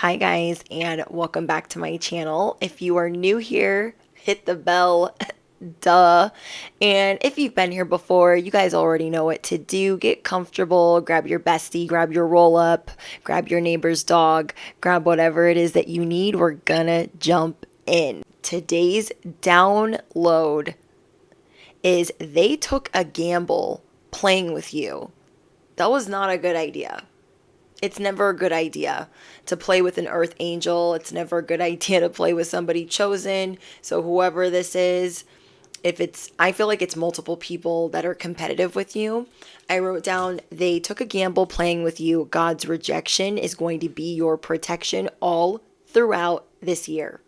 Hi guys, and welcome back to my channel. If you are new here, hit the bell, duh. And if you've been here before, you guys already know what to do. Get comfortable, grab your bestie, grab your roll up, grab your neighbor's dog, grab whatever it is that you need. We're gonna jump in. Today's download is they took a gamble playing with you. That was not a good idea. It's never a good idea to play with an earth angel. It's never a good idea to play with somebody chosen. So whoever this is, I feel like it's multiple people that are competitive with you. I wrote down, they took a gamble playing with you. God's rejection is going to be your protection all throughout this year.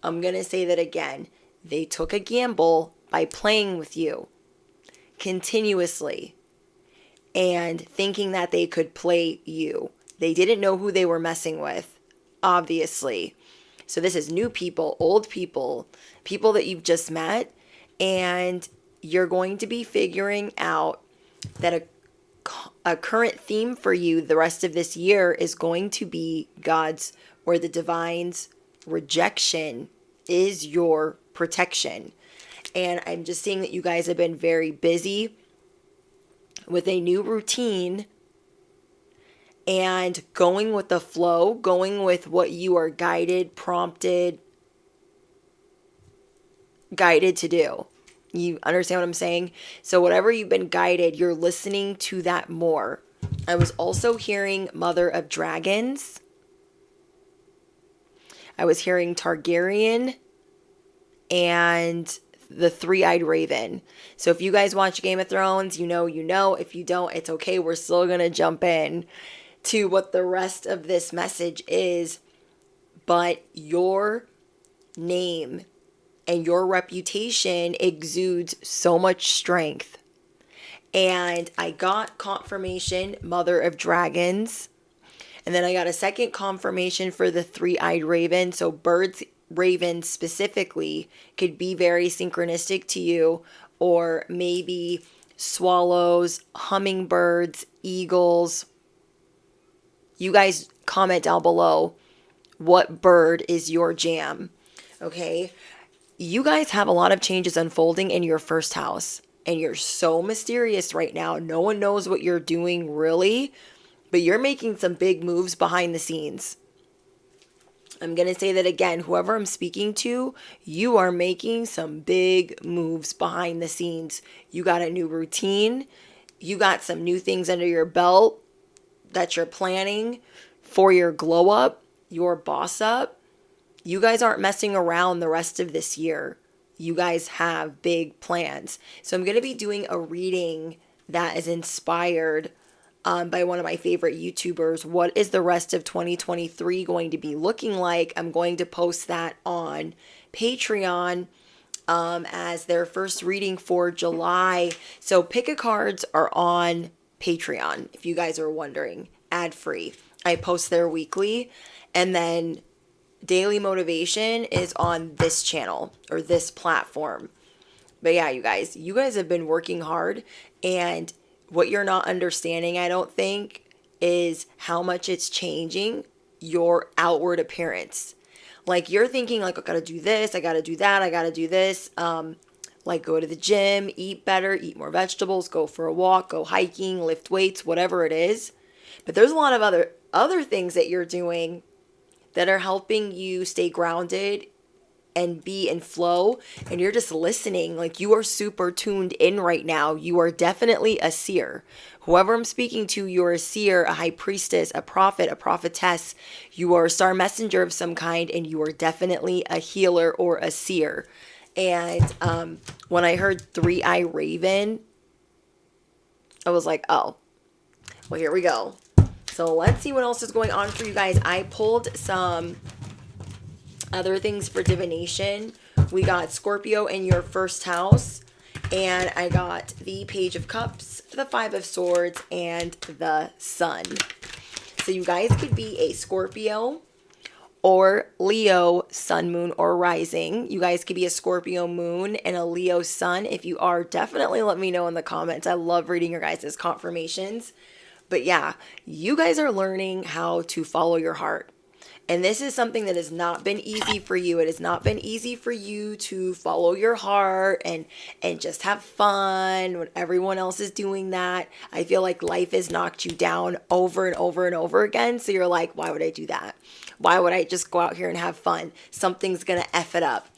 I'm going to say that again. They took a gamble by playing with you continuously and thinking that they could play you. They didn't know who they were messing with, obviously. So this is new people, old people, people that you've just met, and you're going to be figuring out that a current theme for you the rest of this year is going to be God's or the divine's rejection is your protection. And I'm just seeing that you guys have been very busy with a new routine and going with the flow, going with what you are prompted to do. You understand what I'm saying? So whatever you've been guided, you're listening to that more. I was also hearing Mother of Dragons. I was hearing Targaryen and the three-eyed raven. So if you guys watch Game of Thrones, you know. If you don't, it's okay. We're still going to jump in to what the rest of this message is. But your name and your reputation exudes so much strength. And I got confirmation, Mother of Dragons. And then I got a second confirmation for the three-eyed raven. So ravens specifically could be very synchronistic to you, or maybe swallows, hummingbirds, eagles. You guys comment down below what bird is your jam. Okay, you guys have a lot of changes unfolding in your first house, and you're so mysterious right now. No one knows what you're doing really, but you're making some big moves behind the scenes. I'm going to say that again. Whoever I'm speaking to, you are making some big moves behind the scenes. You got a new routine. You got some new things under your belt that you're planning for your glow up, your boss up. You guys aren't messing around the rest of this year. You guys have big plans. So I'm going to be doing a reading that is inspired by one of my favorite YouTubers. What is the rest of 2023 going to be looking like? I'm going to post that on Patreon as their first reading for July. So pick a cards are on Patreon, if you guys are wondering, ad free. I post there weekly, and then daily motivation is on this channel or this platform. But yeah, you guys have been working hard, and what you're not understanding, I don't think, is how much it's changing your outward appearance. Like, you're thinking, like, I gotta do this, I gotta do that, I gotta do this. Like, go to the gym, eat better, eat more vegetables, go for a walk, go hiking, lift weights, whatever it is. But there's a lot of other things that you're doing that are helping you stay grounded and be in flow, and you're just listening. Like, you are super tuned in right now. You are definitely a seer. Whoever I'm speaking to, you're a seer, a high priestess, a prophet, a prophetess. You are a star messenger of some kind, and you are definitely a healer or a seer. And when I heard three-eyed raven, I was like, oh, well, here we go. So let's see what else is going on for you guys. I pulled some other things for divination. We got Scorpio in your first house, and I got the Page of Cups, the Five of Swords, and the Sun. So you guys could be a Scorpio or Leo sun, moon, or rising. You guys could be a Scorpio moon and a Leo sun. If you are, definitely let me know in the comments. I love reading your guys' confirmations. But yeah, you guys are learning how to follow your heart. And this is something that has not been easy for you. It has not been easy for you to follow your heart and just have fun when everyone else is doing that. I feel like life has knocked you down over and over and over again. So you're like, why would I do that? Why would I just go out here and have fun? Something's going to F it up.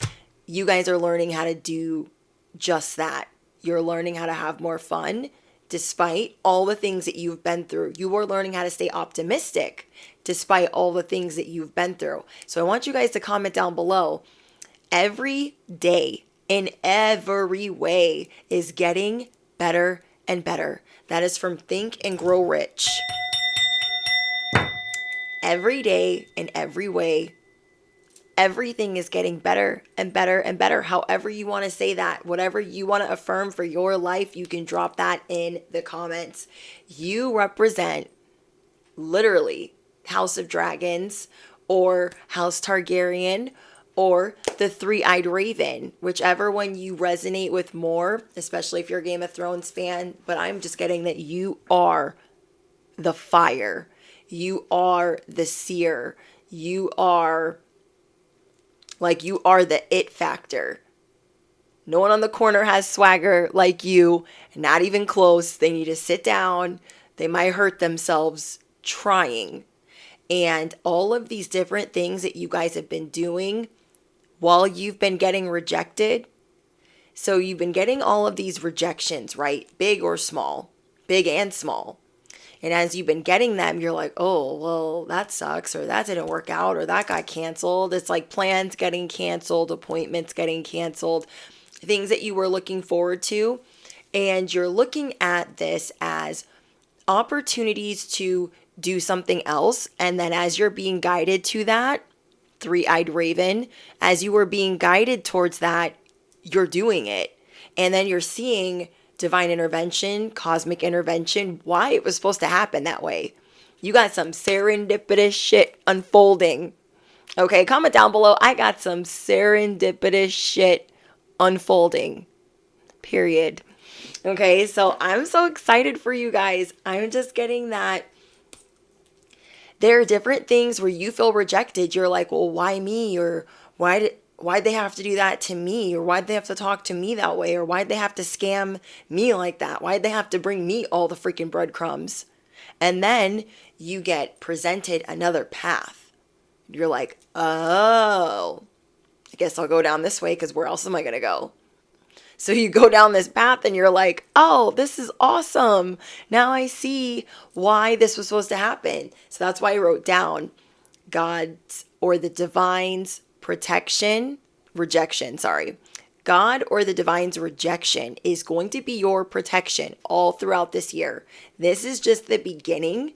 You guys are learning how to do just that. You're learning how to have more fun despite all the things that you've been through. You are learning how to stay optimistic despite all the things that you've been through. So I want you guys to comment down below. Every day in every way is getting better and better. That is from Think and Grow Rich. Every day in every way, everything is getting better and better and better. However you want to say that, whatever you want to affirm for your life, you can drop that in the comments. You represent literally House of Dragons or House Targaryen or the Three-Eyed Raven, whichever one you resonate with more, especially if you're a Game of Thrones fan. But I'm just getting that you are the fire. You are the seer. You are the it factor. No one on the corner has swagger like you, not even close. They need to sit down. They might hurt themselves trying. And all of these different things that you guys have been doing while you've been getting rejected. So you've been getting all of these rejections, right? Big or small, big and small. And as you've been getting them, you're like, oh, well, that sucks, or that didn't work out, or that got canceled. It's like plans getting canceled, appointments getting canceled, things that you were looking forward to. And you're looking at this as opportunities to do something else. And then as you're being guided to that, Three-Eyed Raven, as you were being guided towards that, you're doing it. And then you're seeing divine intervention, cosmic intervention, why it was supposed to happen that way. You got some serendipitous shit unfolding. Okay, comment down below. I got some serendipitous shit unfolding. Period. Okay, so I'm so excited for you guys. I'm just getting that there are different things where you feel rejected. You're like, well, why me? Or why'd they have to do that to me? Or why'd they have to talk to me that way? Or why'd they have to scam me like that? Why'd they have to bring me all the freaking breadcrumbs? And then you get presented another path. You're like, oh, I guess I'll go down this way because where else am I going to go? So you go down this path and you're like, oh, this is awesome. Now I see why this was supposed to happen. So that's why I wrote down God's or the divine's rejection. God or the divine's rejection is going to be your protection all throughout this year. This is just the beginning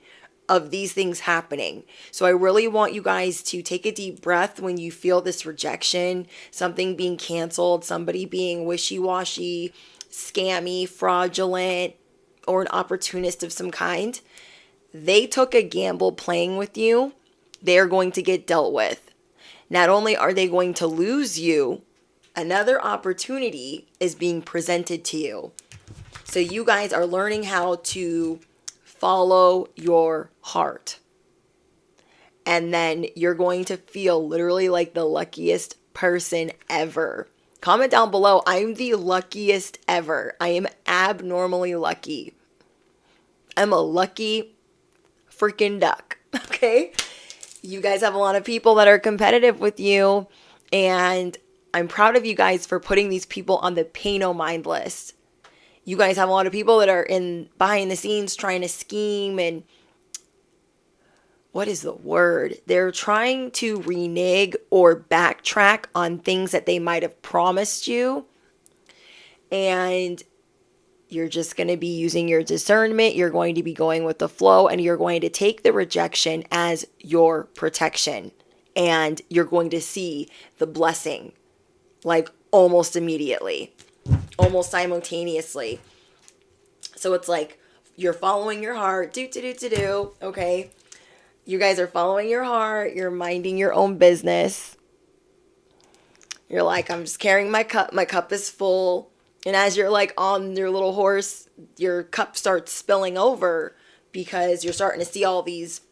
of these things happening. So I really want you guys to take a deep breath when you feel this rejection, something being canceled, somebody being wishy-washy, scammy, fraudulent, or an opportunist of some kind. They took a gamble playing with you. They're going to get dealt with. Not only are they going to lose you, another opportunity is being presented to you. So you guys are learning how to follow your heart. And then you're going to feel literally like the luckiest person ever. Comment down below. I'm the luckiest ever. I am abnormally lucky. I'm a lucky freaking duck. Okay? You guys have a lot of people that are competitive with you. And I'm proud of you guys for putting these people on the pay no mind list. You guys have a lot of people that are in behind the scenes trying to scheme and what is the word? They're trying to renege or backtrack on things that they might have promised you. And you're just going to be using your discernment. You're going to be going with the flow and you're going to take the rejection as your protection. And you're going to see the blessing like almost immediately. Almost simultaneously. So it's like you're following your heart. Okay. You guys are following your heart. You're minding your own business. You're like, I'm just carrying my cup. My cup is full. And as you're like on your little horse, your cup starts spilling over because you're starting to see all these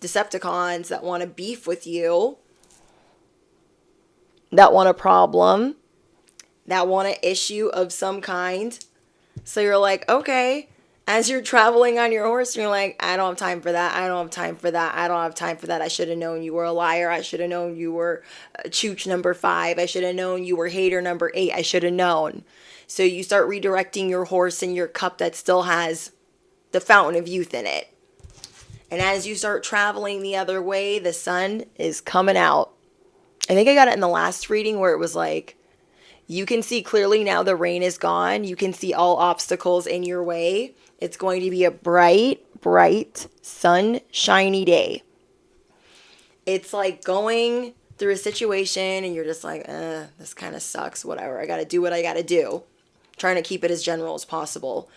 Decepticons that want to beef with you, that want a problem, that want an issue of some kind. So you're like, okay, as you're traveling on your horse, you're like, I don't have time for that. I don't have time for that. I don't have time for that. I should have known you were a liar. I should have known you were chooch number 5. I should have known you were hater number 8. I should have known. So you start redirecting your horse in your cup that still has the fountain of youth in it. And as you start traveling the other way, the sun is coming out. I think I got it in the last reading where it was like, you can see clearly now the rain is gone. You can see all obstacles in your way. It's going to be a bright, bright, sunshiny day. It's like going through a situation and you're just like, this kind of sucks, whatever. I got to do what I got to do. Trying to keep it as general as possible.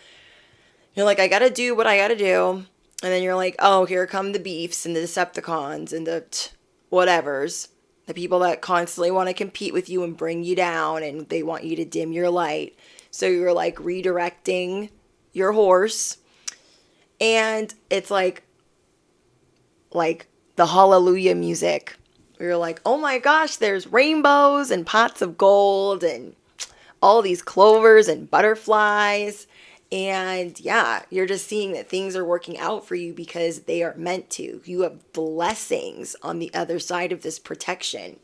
You're like, I got to do what I got to do. And then you're like, oh, here come the beefs and the Decepticons and the whatevers. The people that constantly want to compete with you and bring you down, and they want you to dim your light. So you're like redirecting your horse. And it's like the hallelujah music. You're like, oh my gosh, there's rainbows and pots of gold and all these clovers and butterflies. And yeah, you're just seeing that things are working out for you because they are meant to. You have blessings on the other side of this protection.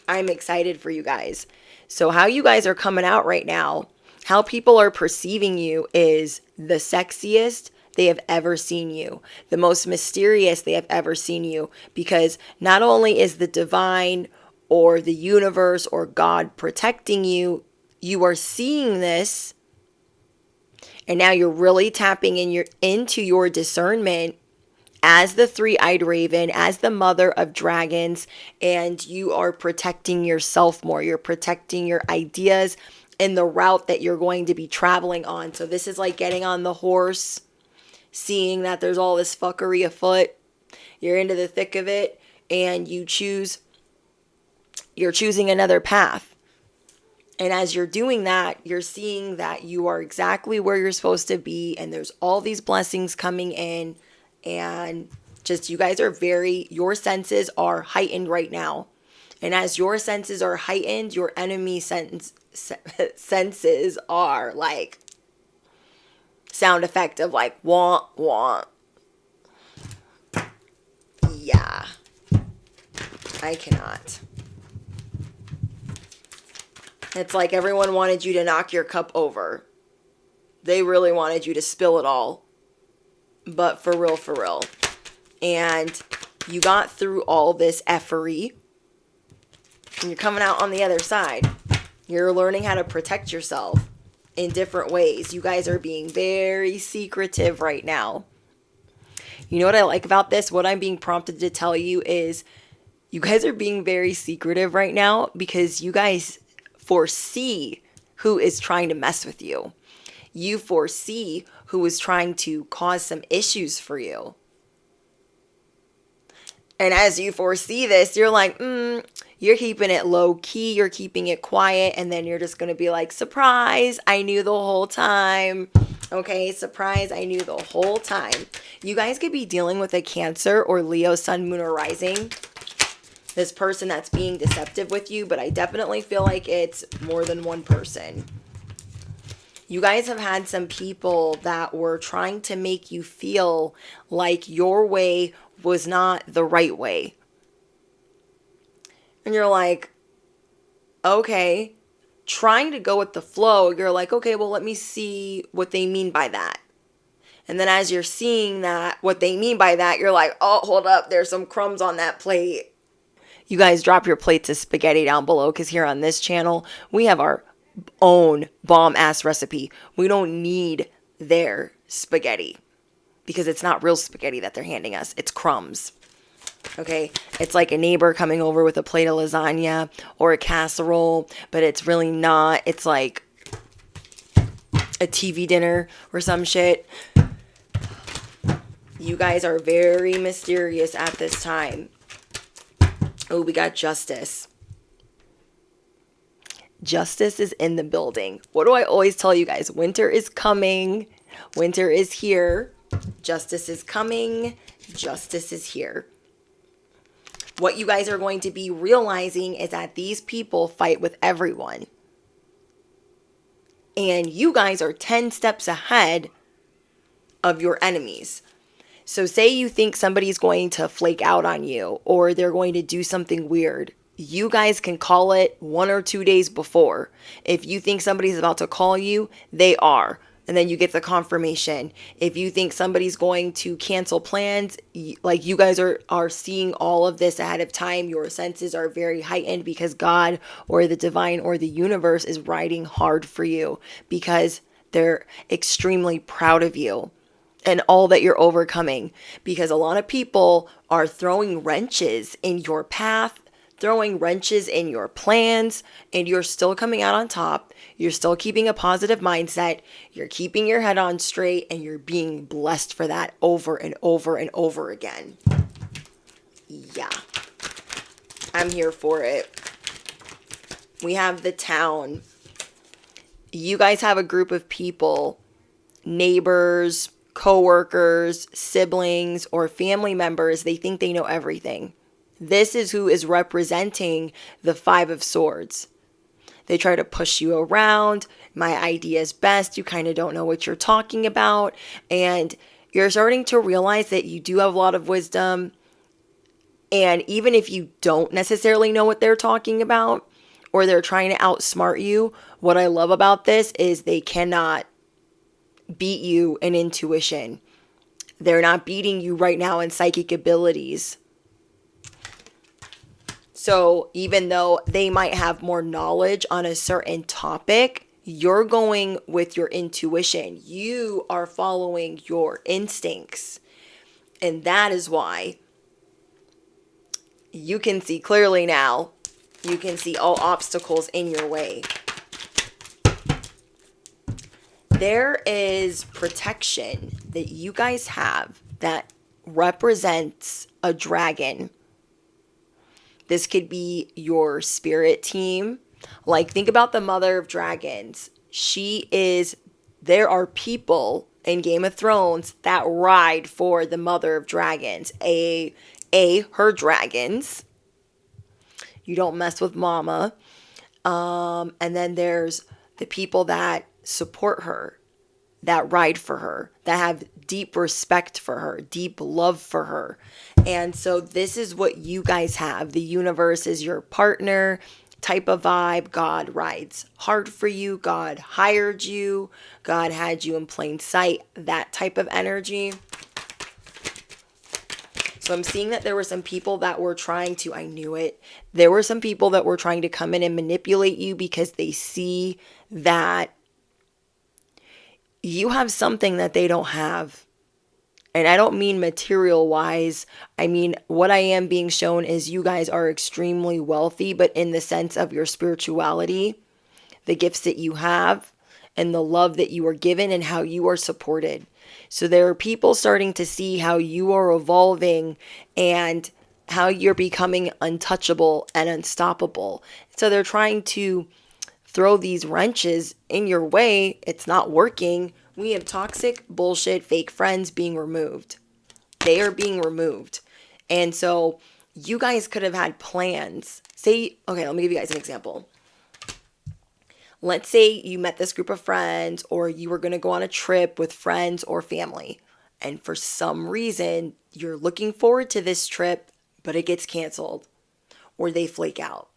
I'm excited for you guys. So how you guys are coming out right now, how people are perceiving you is the sexiest they have ever seen you, the most mysterious they have ever seen you, because not only is the divine or the universe or God protecting you, you are seeing this. And now you're really tapping into your discernment as the 3-eyed raven, as the mother of dragons, and you are protecting yourself more. You're protecting your ideas and the route that you're going to be traveling on. So this is like getting on the horse, seeing that there's all this fuckery afoot. You're into the thick of it, and you're choosing another path. And as you're doing that, you're seeing that you are exactly where you're supposed to be. And there's all these blessings coming in. And just you guys are your senses are heightened right now. And as your senses are heightened, your enemy senses are like sound effect of like wah, wah. Yeah. I cannot. It's like everyone wanted you to knock your cup over. They really wanted you to spill it all. But for real, for real. And you got through all this effery. And you're coming out on the other side. You're learning how to protect yourself in different ways. You guys are being very secretive right now. You know what I like about this? What I'm being prompted to tell you is you guys are being very secretive right now because you guys foresee who is trying to mess with you. You foresee who is trying to cause some issues for you. And as you foresee this, you're like, you're keeping it low key, you're keeping it quiet, and then you're just going to be like, surprise, I knew the whole time. Okay, surprise, I knew the whole time. You guys could be dealing with a Cancer or Leo sun, moon, or rising. This person that's being deceptive with you, but I definitely feel like it's more than one person. You guys have had some people that were trying to make you feel like your way was not the right way. And you're like, okay, trying to go with the flow, you're like, okay, well, let me see what they mean by that. And then as you're seeing that, what they mean by that, you're like, oh, hold up, there's some crumbs on that plate. You guys drop your plates of spaghetti down below because here on this channel, we have our own bomb-ass recipe. We don't need their spaghetti because it's not real spaghetti that they're handing us. It's crumbs. Okay? It's like a neighbor coming over with a plate of lasagna or a casserole, but it's really not. It's like a TV dinner or some shit. You guys are very mysterious at this time. Oh, we got justice. Justice is in the building. What do I always tell you guys? Winter is coming. Winter is here. Justice is coming. Justice is here. What you guys are going to be realizing is that these people fight with everyone. And you guys are 10 steps ahead of your enemies. So say you think somebody's going to flake out on you or they're going to do something weird. You guys can call it 1 or 2 days before. If you think somebody's about to call you, they are. And then you get the confirmation. If you think somebody's going to cancel plans, like you guys are seeing all of this ahead of time. Your senses are very heightened because God or the divine or the universe is riding hard for you because they're extremely proud of you and all that you're overcoming. Because a lot of people are throwing wrenches in your path, throwing wrenches in your plans, and you're still coming out on top. You're still keeping a positive mindset. You're keeping your head on straight, and you're being blessed for that over and over and over again. Yeah, I'm here for it. We have the Town. You guys have a group of people, neighbors, co-workers, siblings, or family members. They think they know everything. This is who is representing the Five of Swords. They try to push you around. My idea is best. You kind of don't know what you're talking about. And you're starting to realize that you do have a lot of wisdom. And even if you don't necessarily know what they're talking about, or they're trying to outsmart you, what I love about this is they cannot beat you in intuition. They're not beating you right now in psychic abilities. So even though they might have more knowledge on a certain topic, you're going with your intuition. You are following your instincts. And that is why you can see clearly now. You can see all obstacles in your way. There is protection that you guys have that represents a dragon. This could be your spirit team. Like, think about the mother of dragons. There are people in Game of Thrones that ride for the mother of dragons. Her dragons. You don't mess with mama. And then there's the people that support her, that ride for her, that have deep respect for her, deep love for her. And so this is what you guys have. The universe is your partner type of vibe. God rides hard for you. God hired you. God had you in plain sight. That type of energy. So I'm seeing that there were some people that were trying to, I knew it. There were some people that were trying to come in and manipulate you because they see that you have something that they don't have. And I don't mean material wise. I mean, what I am being shown is you guys are extremely wealthy, but in the sense of your spirituality, the gifts that you have, and the love that you are given, and how you are supported. So there are people starting to see how you are evolving and how you're becoming untouchable and unstoppable. So they're trying to throw these wrenches in your way. It's not working. We have toxic, bullshit, fake friends being removed. They are being removed. And so you guys could have had plans. Okay, let me give you guys an example. Let's say you met this group of friends, or you were going to go on a trip with friends or family. And for some reason, you're looking forward to this trip, but it gets canceled, or they flake out.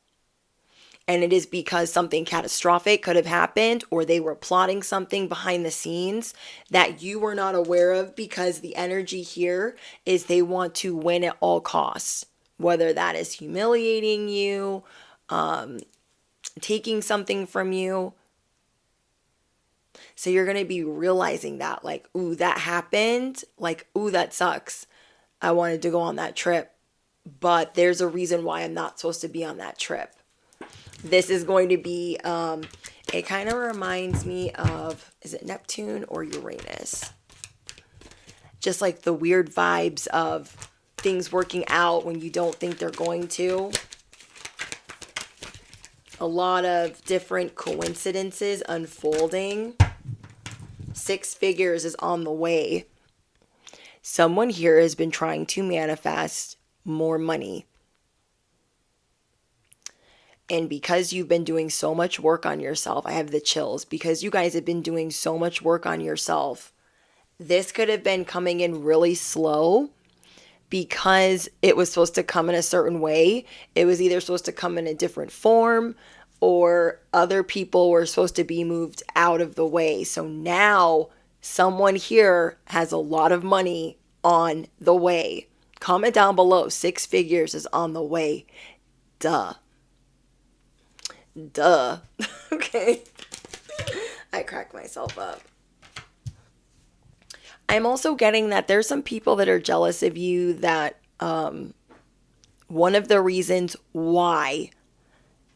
And it is because something catastrophic could have happened, or they were plotting something behind the scenes that you were not aware of, because the energy here is they want to win at all costs, whether that is humiliating you, taking something from you. So you're going to be realizing that, like, ooh, that happened. Like, ooh, that sucks. I wanted to go on that trip, but there's a reason why I'm not supposed to be on that trip. This is going to be, it kind of reminds me of, is it Neptune or Uranus? Just like the weird vibes of things working out when you don't think they're going to. A lot of different coincidences unfolding. 6 figures is on the way. Someone here has been trying to manifest more money. And because you've been doing so much work on yourself, I have the chills. Because you guys have been doing so much work on yourself, this could have been coming in really slow because it was supposed to come in a certain way. It was either supposed to come in a different form or other people were supposed to be moved out of the way. So now someone here has a lot of money on the way. Comment down below. 6 figures is on the way. Duh. Okay. I crack myself up. I'm also getting that there's some people that are jealous of you that one of the reasons why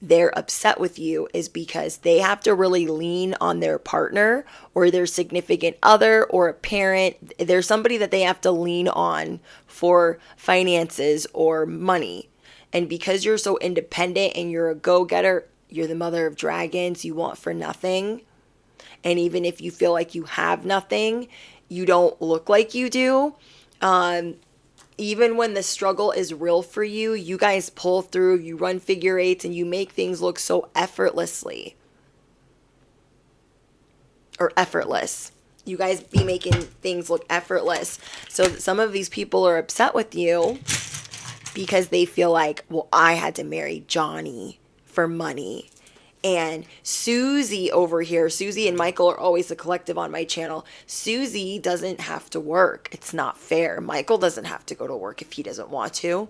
they're upset with you is because they have to really lean on their partner or their significant other or a parent. There's somebody that they have to lean on for finances or money. And because you're so independent and you're a go-getter, you're the mother of dragons, you want for nothing. And even if you feel like you have nothing, you don't look like you do. Even when the struggle is real for you, you guys pull through, you run figure eights, and you make things look so effortlessly. Or effortless. You guys be making things look effortless. So some of these people are upset with you because they feel like, well, I had to marry Johnny for money. And Susie over here, Susie and Michael are always the collective on my channel. Susie doesn't have to work. It's not fair. Michael doesn't have to go to work if he doesn't want to.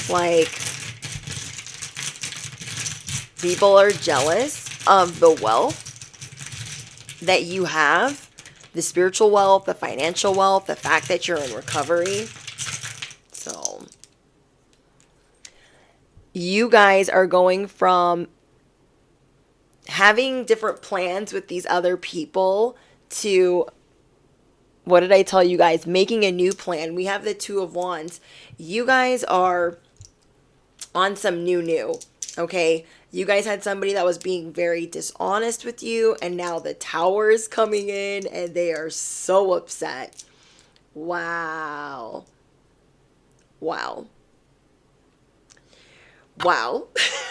Like, people are jealous of the wealth that you have, the spiritual wealth, the financial wealth, the fact that you're in recovery. So, you guys are going from having different plans with these other people to, what did I tell you guys? Making a new plan. We have the Two of Wands. You guys are on some new, okay? You guys had somebody that was being very dishonest with you, and now the Tower is coming in, and they are so upset. Wow.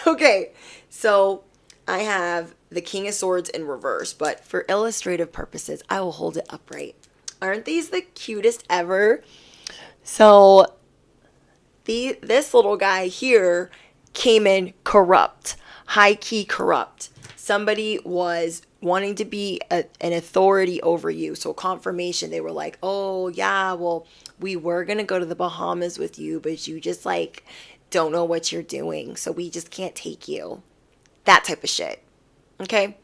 Okay, so I have the King of Swords in reverse, but for illustrative purposes, I will hold it upright. Aren't these the cutest ever? So this little guy here came in corrupt, high-key corrupt. Somebody was wanting to be an authority over you. So confirmation, they were like, oh yeah, well, we were going to go to the Bahamas with you, but you just like don't know what you're doing. So we just can't take you. That type of shit. Okay?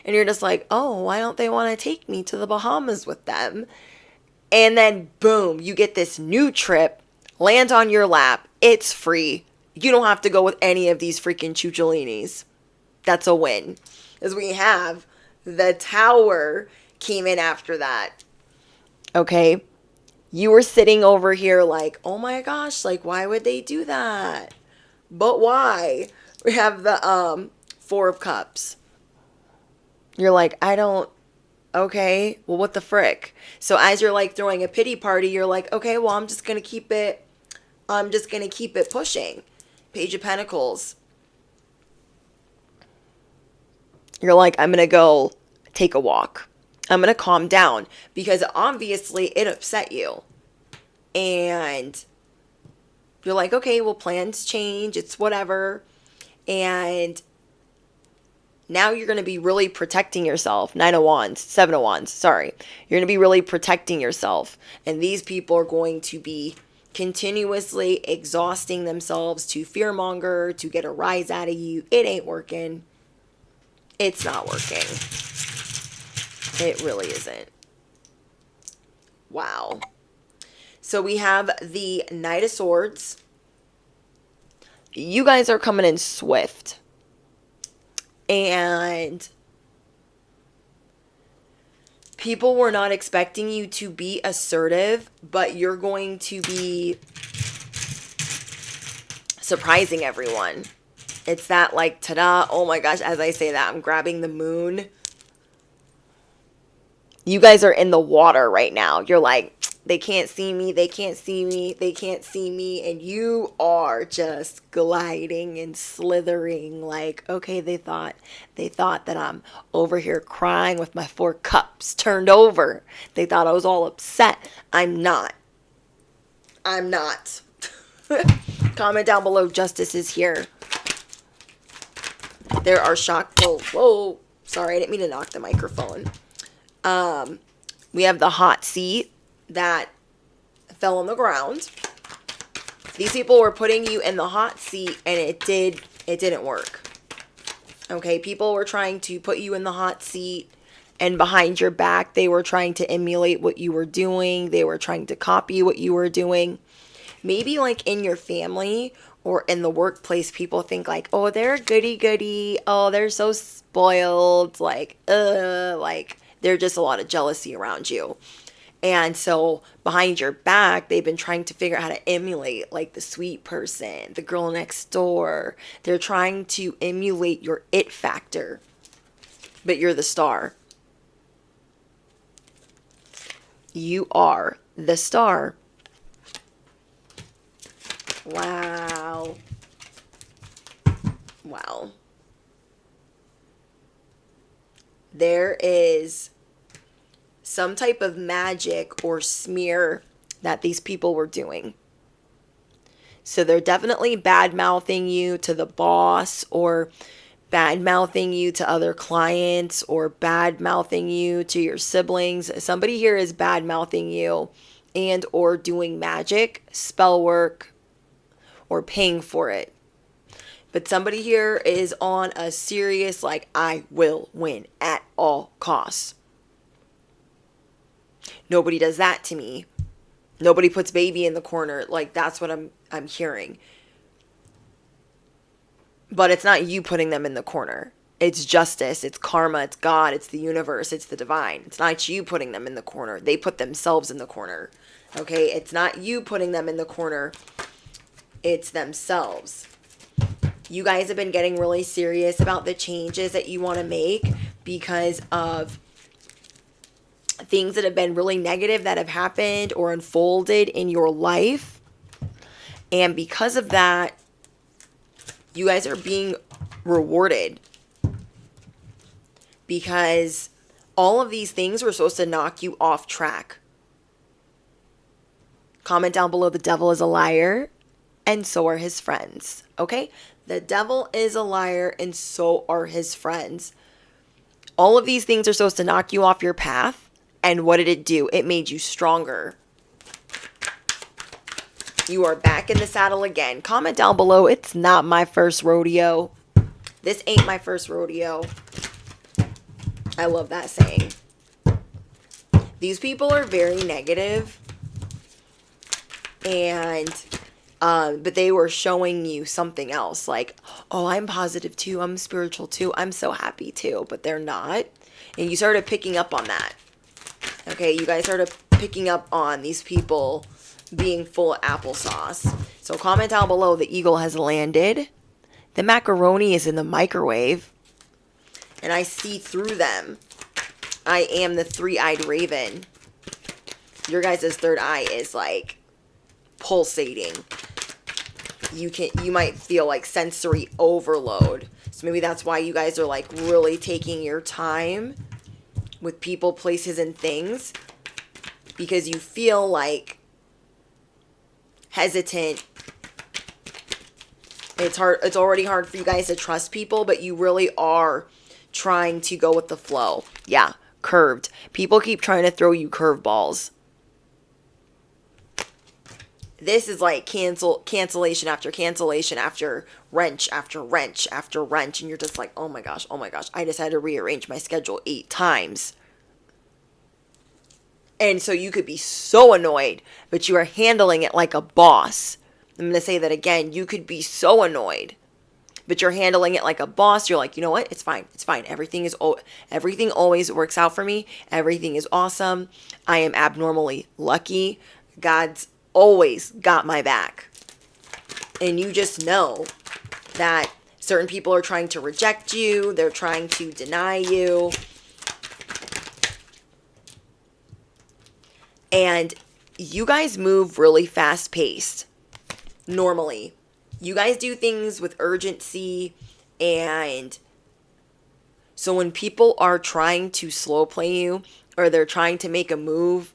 And you're just like, oh, why don't they want to take me to the Bahamas with them? And then boom, you get this new trip, land on your lap. It's free. You don't have to go with any of these freaking chucholinis. That's a win. As we have the Tower came in after that. Okay? You were sitting over here like, oh my gosh, like, why would they do that? But why? We have the Four of Cups. You're like, okay, well, what the frick? So as you're like throwing a pity party, you're like, okay, well, I'm just going to keep it pushing. Page of Pentacles. You're like, I'm going to go take a walk. I'm going to calm down because obviously it upset you. And you're like, okay, well, plans change. It's whatever. And now you're going to be really protecting yourself. Seven of Wands, sorry. You're going to be really protecting yourself. And these people are going to be continuously exhausting themselves to fearmonger, to get a rise out of you. It ain't working. It's not working. It really isn't. Wow. So we have the Knight of Swords. You guys are coming in swift. And people were not expecting you to be assertive, but you're going to be surprising everyone. It's that like, ta-da, oh my gosh, as I say that, I'm grabbing the moon. You guys are in the water right now. You're like, They can't see me. They can't see me. They can't see me. And you are just gliding and slithering like, okay, they thought that I'm over here crying with my 4 cups turned over. They thought I was all upset. I'm not. I'm not. Comment down below, justice is here. There are shock. Whoa, whoa. Sorry, I didn't mean to knock the microphone. We have the hot seat that fell on the ground. These people were putting you in the hot seat and it didn't work. Okay, people were trying to put you in the hot seat, and behind your back they were trying to emulate what you were doing. They were trying to copy what you were doing. Maybe like in your family or in the workplace, people think like, oh, they're goody goody. Oh, they're so spoiled. Like they're just a lot of jealousy around you. And so behind your back, they've been trying to figure out how to emulate like the sweet person, the girl next door. They're trying to emulate your it factor, but you're the star. You are the star. Wow. Wow. There is some type of magic or smear that these people were doing. So they're definitely bad-mouthing you to the boss, or bad-mouthing you to other clients, or bad-mouthing you to your siblings. Somebody here is bad-mouthing you and or doing magic, spell work, or paying for it. But somebody here is on a serious, like, I will win at all costs. Nobody does that to me. Nobody puts baby in the corner. Like, that's what I'm hearing. But it's not you putting them in the corner. It's justice, it's karma, it's God, it's the universe, it's the divine. It's not you putting them in the corner. They put themselves in the corner. Okay? It's not you putting them in the corner. It's themselves. You guys have been getting really serious about the changes that you want to make because of things that have been really negative that have happened or unfolded in your life. And because of that, you guys are being rewarded. Because all of these things were supposed to knock you off track. Comment down below, the devil is a liar, and so are his friends. Okay? The devil is a liar, and so are his friends. All of these things are supposed to knock you off your path. And what did it do? It made you stronger. You are back in the saddle again. Comment down below, it's not my first rodeo. This ain't my first rodeo. I love that saying. These people are very negative, and but they were showing you something else, like, oh, I'm positive too, I'm spiritual too, I'm so happy too, but they're not. And you started picking up on that. Okay, you guys started picking up on these people being full of applesauce. So comment down below, the eagle has landed. The macaroni is in the microwave. And I see through them. I am the three-eyed raven. Your guys' third eye is like pulsating. You might feel like sensory overload. So maybe that's why you guys are like really taking your time with people, places, and things, because you feel like hesitant. It's hard. It's already hard for you guys to trust people, but you really are trying to go with the flow. Yeah, curved. People keep trying to throw you curveballs. This is like cancellation after cancellation after wrench after wrench after wrench. And you're just like, oh my gosh, I just had to rearrange my schedule 8 times. And so you could be so annoyed, but you are handling it like a boss. I'm going to say that again. You could be so annoyed, but you're handling it like a boss. You're like, you know what? It's fine. It's fine. Everything always works out for me. Everything is awesome. I am abnormally lucky. God's always got my back. And you just know that certain people are trying to reject you. They're trying to deny you. And you guys move really fast paced normally. You guys do things with urgency, and so when people are trying to slow play you or they're trying to make a move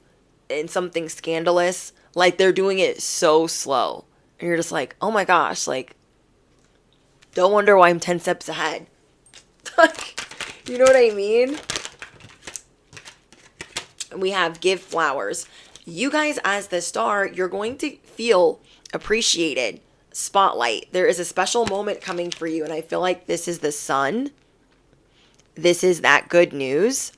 in something scandalous, like they're doing it so slow. And you're just like, oh my gosh, like, don't wonder why I'm 10 steps ahead. You know what I mean? We have give flowers. You guys, as the star, you're going to feel appreciated. Spotlight. There is a special moment coming for you, and I feel like this is the sun. This is that good news.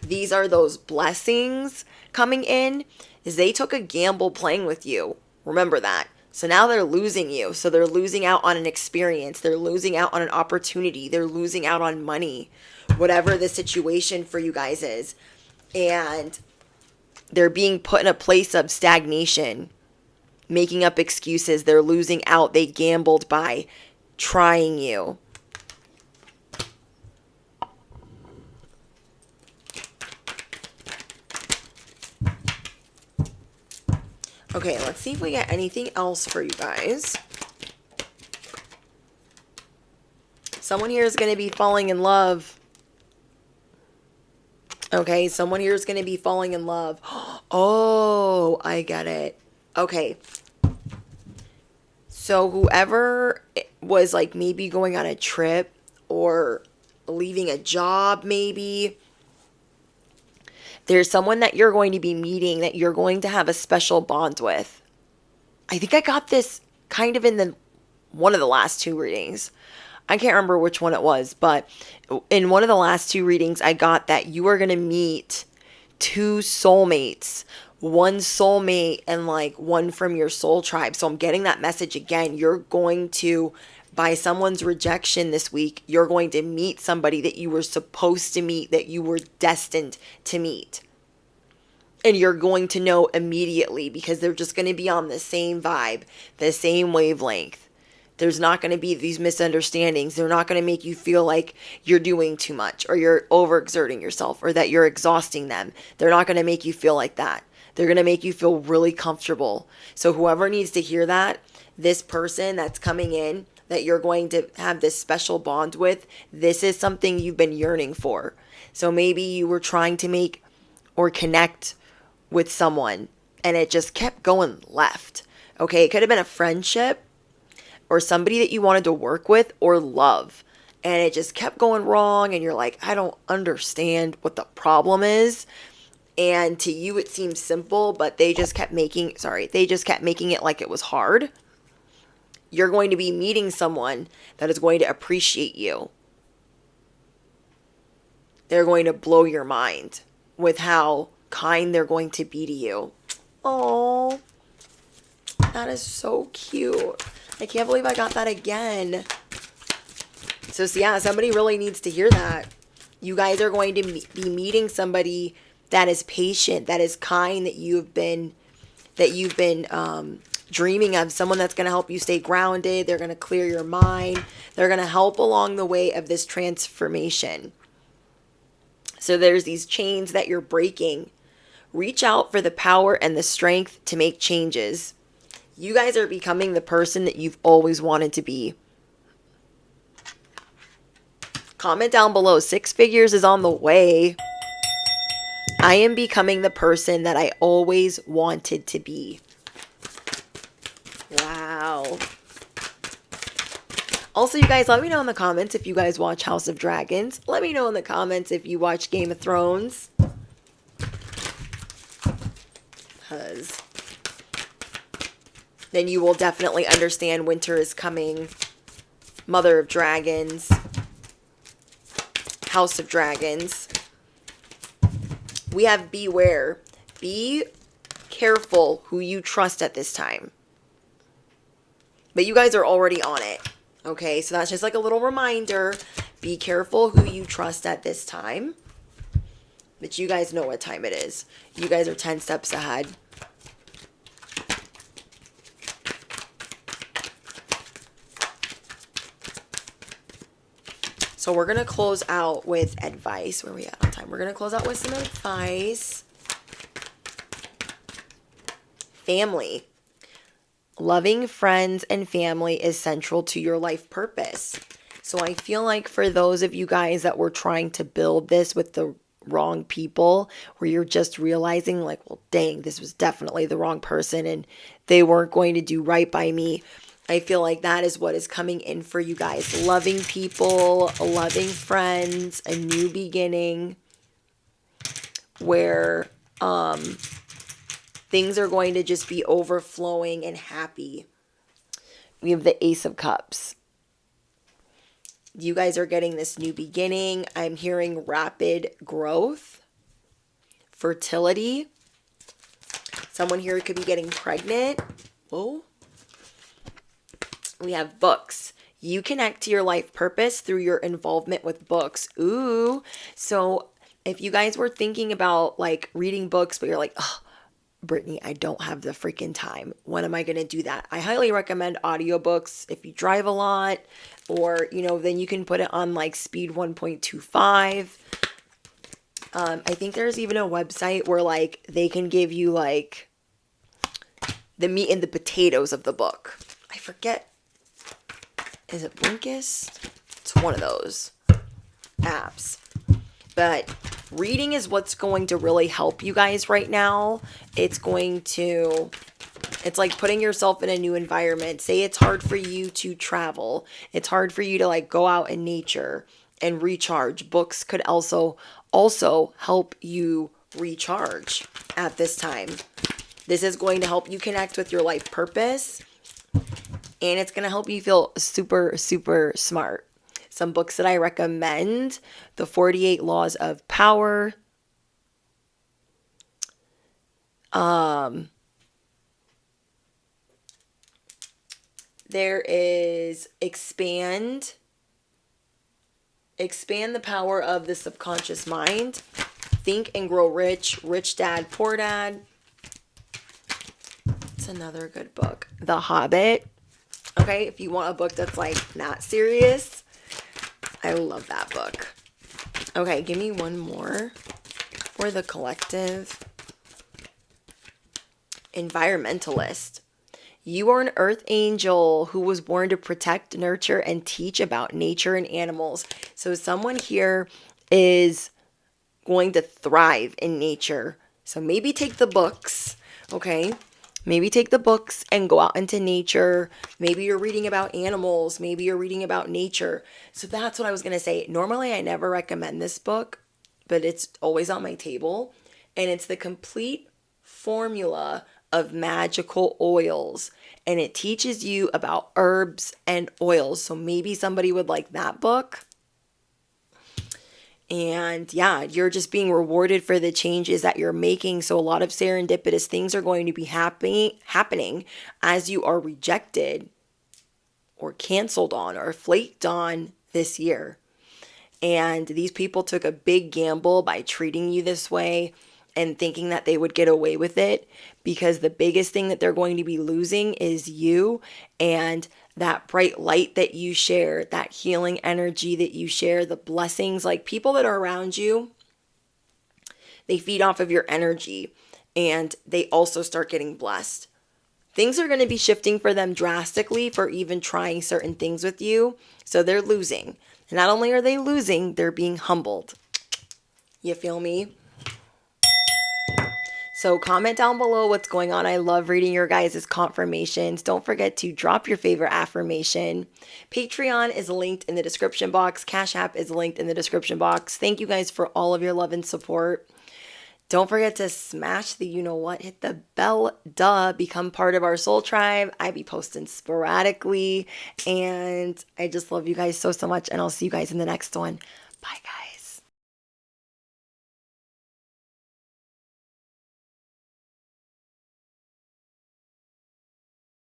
These are those blessings coming in. Is they took a gamble playing with you. Remember that. So now they're losing you. So they're losing out on an experience. They're losing out on an opportunity. They're losing out on money. Whatever the situation for you guys is. And they're being put in a place of stagnation. Making up excuses. They're losing out. They gambled by trying you. Okay, let's see if we get anything else for you guys. Someone here is going to be falling in love. Okay, someone here is going to be falling in love. Oh, I get it. Okay. So whoever was like maybe going on a trip or leaving a job maybe, there's someone that you're going to be meeting that you're going to have a special bond with. I think I got this kind of in one of the last two readings. I can't remember which one it was, but in one of the last two readings, I got that you are going to meet two soulmates. One soulmate and like one from your soul tribe. So I'm getting that message again. You're going to, by someone's rejection this week, you're going to meet somebody that you were supposed to meet, that you were destined to meet. And you're going to know immediately because they're just going to be on the same vibe, the same wavelength. There's not going to be these misunderstandings. They're not going to make you feel like you're doing too much or you're overexerting yourself or that you're exhausting them. They're not going to make you feel like that. They're going to make you feel really comfortable. So whoever needs to hear that, this person that's coming in, that you're going to have this special bond with, this is something you've been yearning for. So maybe you were trying to make or connect with someone and it just kept going left. Okay, it could have been a friendship or somebody that you wanted to work with or love. And it just kept going wrong and you're like, I don't understand what the problem is. And to you it seems simple, but they just kept making it like it was hard. You're going to be meeting someone that is going to appreciate you. They're going to blow your mind with how kind they're going to be to you. Oh, that is so cute. I can't believe I got that again. So yeah, somebody really needs to hear that. You guys are going to be meeting somebody that is patient, that is kind, that you've been dreaming of. Someone that's going to help you stay grounded. They're going to clear your mind. They're going to help along the way of this transformation. So there's these chains that you're breaking. Reach out for the power and the strength to make changes. You guys are becoming the person that you've always wanted to be. Comment down below. 6 figures is on the way. I am becoming the person that I always wanted to be. Wow. Also, you guys, let me know in the comments if you guys watch House of Dragons. Let me know in the comments if you watch Game of Thrones. Because then you will definitely understand winter is coming. Mother of Dragons. House of Dragons. We have beware. Be careful who you trust at this time. But you guys are already on it. Okay, so that's just like a little reminder. Be careful who you trust at this time. But you guys know what time it is. You guys are 10 steps ahead. So we're going to close out with advice. Where are we at on time? We're going to close out with some advice. Family. Loving friends and family is central to your life purpose. So I feel like for those of you guys that were trying to build this with the wrong people, where you're just realizing like, well, dang, this was definitely the wrong person and they weren't going to do right by me. I feel like that is what is coming in for you guys. Loving people, loving friends, a new beginning where things are going to just be overflowing and happy. We have the Ace of Cups. You guys are getting this new beginning. I'm hearing rapid growth, fertility. Someone here could be getting pregnant. Whoa. We have books. You connect to your life purpose through your involvement with books. Ooh. So if you guys were thinking about like reading books, but you're like, oh, Brittany, I don't have the freaking time. When am I going to do that? I highly recommend audiobooks if you drive a lot, or, you know, then you can put it on like speed 1.25. I think there's even a website where like they can give you like the meat and the potatoes of the book. I forget. Is it Blinkist? It's one of those apps. But reading is what's going to really help you guys right now. It's like putting yourself in a new environment. Say it's hard for you to travel. It's hard for you to like go out in nature and recharge. Books could also help you recharge at this time. This is going to help you connect with your life purpose, and it's going to help you feel super, super smart. Some books that I recommend: The 48 Laws of Power. There is Expand the Power of the Subconscious Mind. Think and Grow Rich, Rich Dad, Poor Dad. It's another good book. The Hobbit. Okay, if you want a book that's like not serious, I love that book. Okay, give me one more for the collective. Environmentalist. You are an earth angel who was born to protect, nurture, and teach about nature and animals. So someone here is going to thrive in nature. So maybe take the books, okay? Maybe take the books and go out into nature. Maybe you're reading about animals. Maybe you're reading about nature. So that's what I was going to say. Normally, I never recommend this book, but it's always on my table. And it's the complete formula of magical oils. And it teaches you about herbs and oils. So maybe somebody would like that book. And yeah, you're just being rewarded for the changes that you're making. So a lot of serendipitous things are going to be happening as you are rejected or canceled on or flaked on this year. And these people took a big gamble by treating you this way and thinking that they would get away with it, because the biggest thing that they're going to be losing is you and that bright light that you share, that healing energy that you share, the blessings. Like, people that are around you, they feed off of your energy and they also start getting blessed. Things are going to be shifting for them drastically for even trying certain things with you. So they're losing. And not only are they losing, they're being humbled. You feel me? So comment down below what's going on. I love reading your guys' confirmations. Don't forget to drop your favorite affirmation. Patreon is linked in the description box. Cash App is linked in the description box. Thank you guys for all of your love and support. Don't forget to smash the you-know-what. Hit the bell, become part of our soul tribe. I be posting sporadically. And I just love you guys so, so much. And I'll see you guys in the next one. Bye, guys.